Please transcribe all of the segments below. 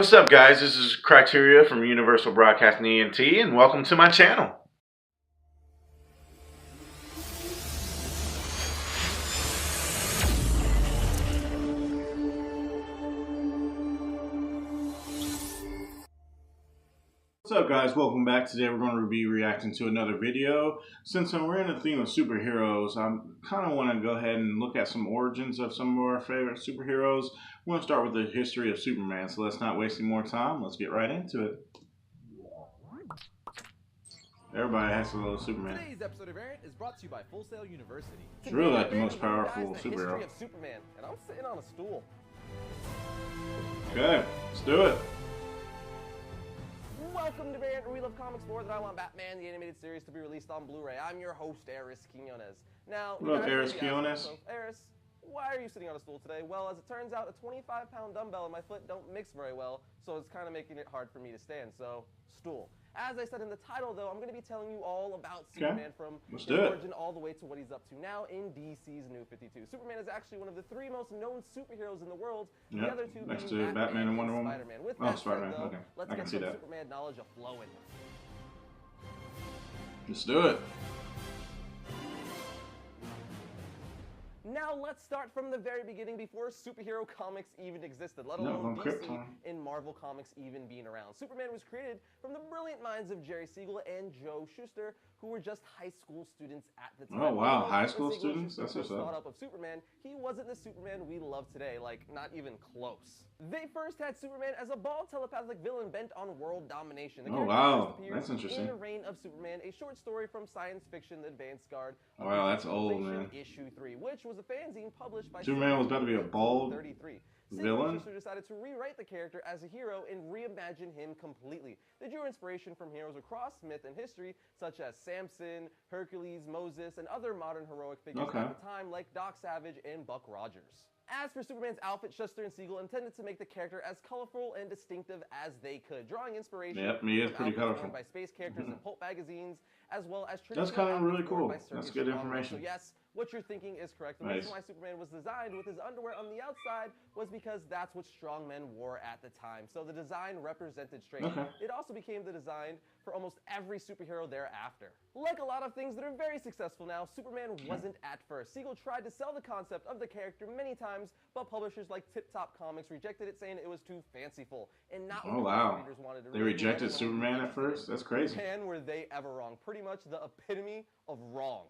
What's up, guys? This is Criteria from Universal Broadcasting ENT, and welcome to my channel. What's up, guys? Welcome back. Today we're going to be reacting to another video. Since we're in the theme of superheroes, I kind of want to go ahead and look at some origins of some of our favorite superheroes. We're going to start with the history of Superman, so let's not waste any more time. Let's get right into it. Everybody has to love Superman. Today's episode of Errant is brought to you by Full Sail University. It's really like the most powerful superhero. Of Superman, and I'm sitting on a stool. Okay, let's do it. Welcome to Errant, where we love comics more than I want Batman, the animated series, to be released on Blu-ray. I'm your host, Eris Quinones. Now, what up, Eris Quinones? Eris, why are you sitting on a stool today? Well, as it turns out, a 25-pound dumbbell and my foot don't mix very well, so it's kind of making it hard for me to stand, so stool. As I said in the title, though, I'm going to be telling you all about Superman from his origin all the way to what he's up to now in DC's New 52. Superman is actually one of the three most known superheroes in the world. Yep. The other two next being to Batman and Wonder Woman. Spider-Man. With Spider-Man. Though, okay, let's I can get see some that. Superman knowledge a-flowing. Let's do it. Now let's start from the very beginning, before superhero comics even existed, let alone DC and Marvel Comics even being around. Superman was created from the brilliant minds of Jerry Siegel and Joe Shuster, who were just high school students at the time. Oh wow, high school students? That's what's thought up of Superman, he wasn't the Superman we love today, like not even close. They first had Superman as a bald telepathic villain bent on world domination. Oh wow, that's interesting. In The Reign of Superman, a short story from science fiction Advance Guard. Wow, that's old, man. Issue 3, which was a fanzine published by Superman was about to be a bald 33. villain? Schuster decided to rewrite the character as a hero and reimagine him completely. They drew inspiration from heroes across myth and history, such as Samson, Hercules, Moses, and other modern heroic figures at the time, like Doc Savage and Buck Rogers. As for Superman's outfit, Shuster and Siegel intended to make the character as colorful and distinctive as they could, drawing inspiration he is pretty colorful by space characters in pulp magazines, as well as that's kind of really cool. That's good information. So yes, what you're thinking is correct. The reason why Superman was designed with his underwear on the outside was because that's what strong men wore at the time. So the design represented strength. It also became the design for almost every superhero thereafter. Like a lot of things that are very successful now, Superman wasn't at first. Siegel tried to sell the concept of the character many times, but publishers like Tip Top Comics rejected it, saying it was too fanciful and not what readers wanted to read. They rejected Superman at first? That's crazy. Man, were they ever wrong. Pretty much the epitome of wrong.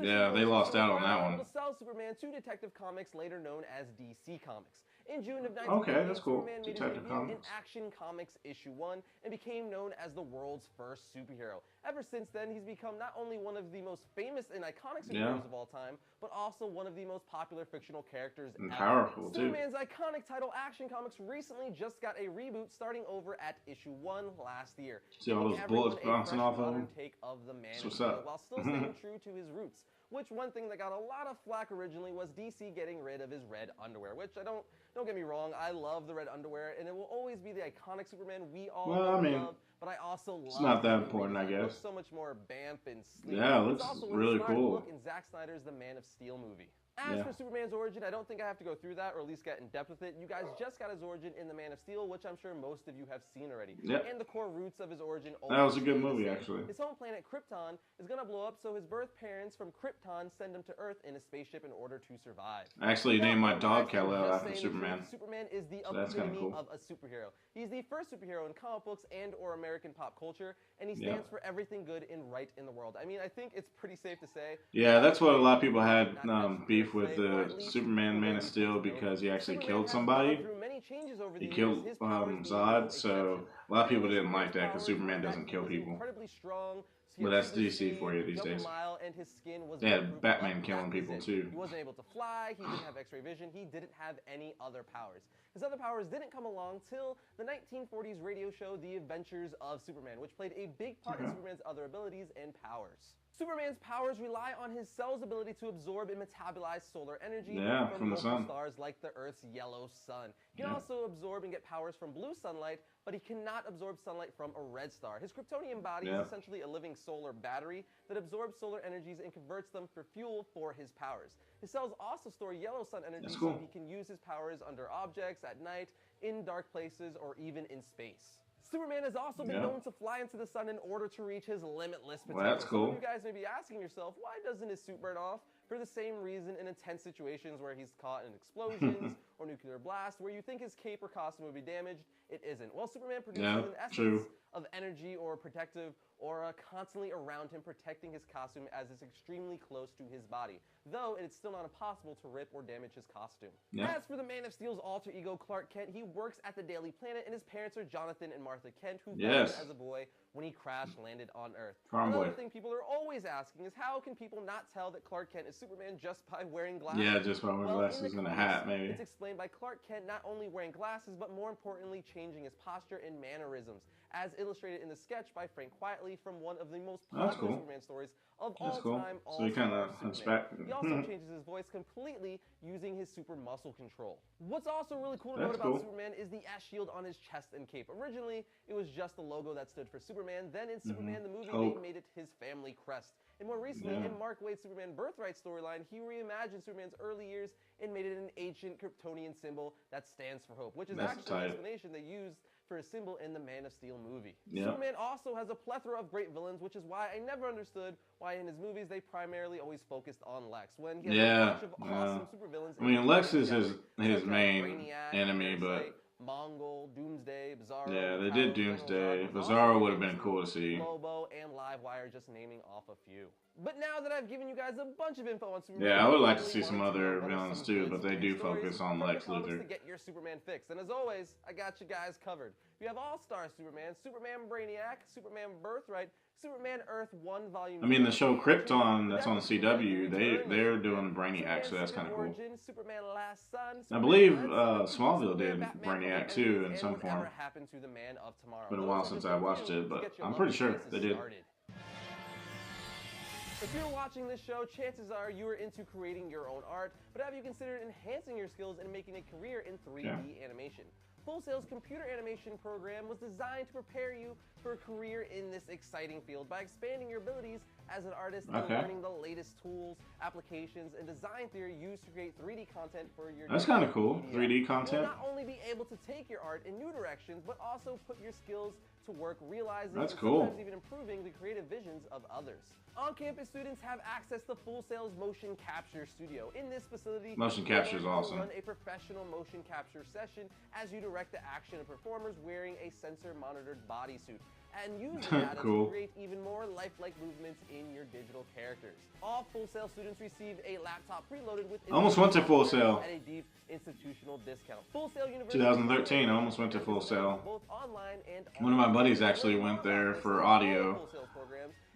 Yeah, they lost out on that one. To sell Superman to Detective Comics, later known as DC Comics. In June of 1988, that's cool. Superman made his debut in Action Comics issue 1 and became known as the world's first superhero. Ever since then, he's become not only one of the most famous and iconic superheroes of all time, but also one of the most popular fictional characters ever. Powerful, too. Superman's iconic title, Action Comics, recently just got a reboot, starting over at issue 1 last year. See all those bullets bouncing off of him? Take of the Man what's up? While still staying true to his roots. Which one thing that got a lot of flack originally was DC getting rid of his red underwear, which don't get me wrong, I love the red underwear, and it will always be the iconic Superman we all love, but I also love it's not that important, I guess. So much more bamf and sleek. Yeah, it looks really cool. Look in Zack Snyder's The Man of Steel movie. As for Superman's origin, I don't think I have to go through that, or at least get in depth with it. You guys just got his origin in The Man of Steel, which I'm sure most of you have seen already. And the core roots of his origin. That was a good movie, actually. His home planet, Krypton, is going to blow up, so his birth parents from Krypton send him to Earth in a spaceship in order to survive. I actually named my dog kal-el after Superman. Superman is the epitome of a superhero. He's the first superhero in comic books and or American pop culture, and he stands for everything good and right in the world. I mean, I think it's pretty safe to say. Yeah, that's what a lot of people had beef with Superman, Man of Steel, because he actually killed somebody. He killed Zod, so a lot of people didn't like that because Superman doesn't kill people. But that's DC for you these days. They had Batman killing people too. He wasn't able to fly, he didn't have X-ray vision, he didn't have any other powers. His other powers didn't come along till the 1940s radio show The Adventures of Superman, which played a big part in Superman's other abilities and powers. Superman's powers rely on his cell's ability to absorb and metabolize solar energy from the sun. Stars like the Earth's yellow sun. He can also absorb and get powers from blue sunlight, but he cannot absorb sunlight from a red star. His Kryptonian body is essentially a living solar battery that absorbs solar energies and converts them for fuel for his powers. His cells also store yellow sun energy so he can use his powers under objects, at night, in dark places, or even in space. Superman has also been known to fly into the sun in order to reach his limitless potential. Well, that's cool. Some of you guys may be asking yourself, why doesn't his suit burn off? For the same reason in intense situations where he's caught in explosions or nuclear blast, where you think his cape or costume would be damaged, it isn't. Well, Superman produces an essence of energy or protective aura constantly around him, protecting his costume as it's extremely close to his body, though it's still not impossible to rip or damage his costume. As for the Man of Steel's alter ego, Clark Kent, he works at the Daily Planet, and his parents are Jonathan and Martha Kent, who found him as a boy when he crash-landed on Earth. Another thing people are always asking is, how can people not tell that Clark Kent is Superman just by wearing glasses? Yeah, just by wearing glasses and a hat, maybe. It's explained by Clark Kent not only wearing glasses, but more importantly, changing his posture and mannerisms, as illustrated in the sketch by Frank Quietly from one of the most popular Superman stories of all time. So he kind of He also changes his voice completely using his super muscle control. What's also really cool to note about Superman is the S shield on his chest and cape. Originally, it was just the logo that stood for Superman. Then in Superman the movie, they made it his family crest. And more recently, in Mark Waid's Superman Birthright storyline, he reimagined Superman's early years and made it an ancient Kryptonian symbol that stands for hope, which is actually the explanation they used for a symbol in the Man of Steel movie. Superman also has a plethora of great villains, which is why I never understood why in his movies they primarily always focused on Lex, when he has a bunch of awesome supervillains. I mean, Lex is his main enemy, but Mongol, Doomsday, Bizarro. Yeah, they did Doomsday. Bizarro would have been cool to see. Lobo and Livewire, just naming off a few. But now that I've given you guys a bunch of info on Superman, I would like to see some other villains too, but they do focus on Lex Luthor. To get your Superman fix, and as always, I got you guys covered. You have All-Star Superman, Superman Brainiac, Superman Birthright, Superman Earth 1 Volume. I mean, the show Krypton that's on the CW, they're doing Brainiac, so that's kind of cool. Superman Last Son, I believe Smallville did Brainiac too in some form. It's been a while since I watched it, but I'm pretty sure they did. If you're watching this show, chances are you are into creating your own art, but have you considered enhancing your skills and making a career in 3D animation? Full Sail's computer animation program was designed to prepare you for a career in this exciting field by expanding your abilities as an artist and learning the latest tools, applications, and design theory used to create 3D content for your That's kind of cool, 3D content. You'll not only be able to take your art in new directions, but also put your skills to work realizing and sometimes even improving the creative visions of others. On-campus students have access to Full Sail's Motion Capture Studio. In this facility, motion capture is awesome. Run a professional motion capture session as you direct the action of performers wearing a sensor-monitored bodysuit, and use the data to create even more lifelike movements in your digital characters. All Full Sail students receive a laptop preloaded with almost went to Full Sail at a deep institutional discount. Full Sail University 2013, I almost went to Full Sail. Both online and one of my buddies actually went there for audio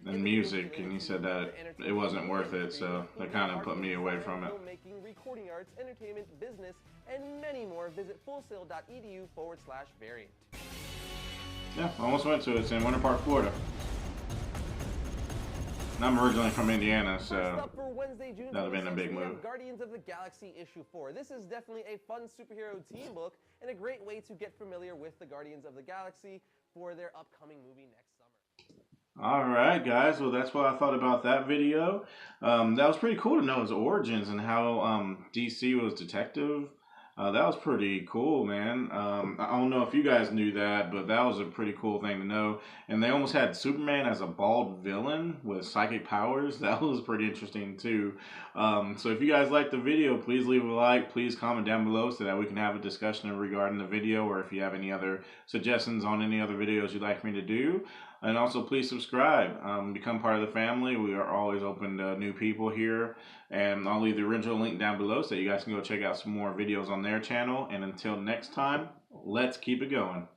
and music, and he said that it wasn't worth it, so they kind of put me away from it. Filmmaking, recording arts, entertainment, business, and many more. Visit fullsail.edu/variant. Yeah, I almost went to it. It's in Winter Park, Florida. And I'm originally from Indiana, so that would have been a big move. Guardians of the Galaxy issue 4. This is definitely a fun superhero team book and a great way to get familiar with the Guardians of the Galaxy for their upcoming movie next summer. Alright guys, well that's what I thought about that video. That was pretty cool to know his origins and how DC was detective. That was pretty cool, man. I don't know if you guys knew that, but that was a pretty cool thing to know. And they almost had Superman as a bald villain with psychic powers. That was pretty interesting too. So if you guys liked the video, please leave a like. Please comment down below so that we can have a discussion regarding the video, or if you have any other suggestions on any other videos you'd like me to do. And also, please subscribe. Become part of the family. We are always open to new people here. And I'll leave the original link down below so you guys can go check out some more videos on their channel. And until next time, let's keep it going.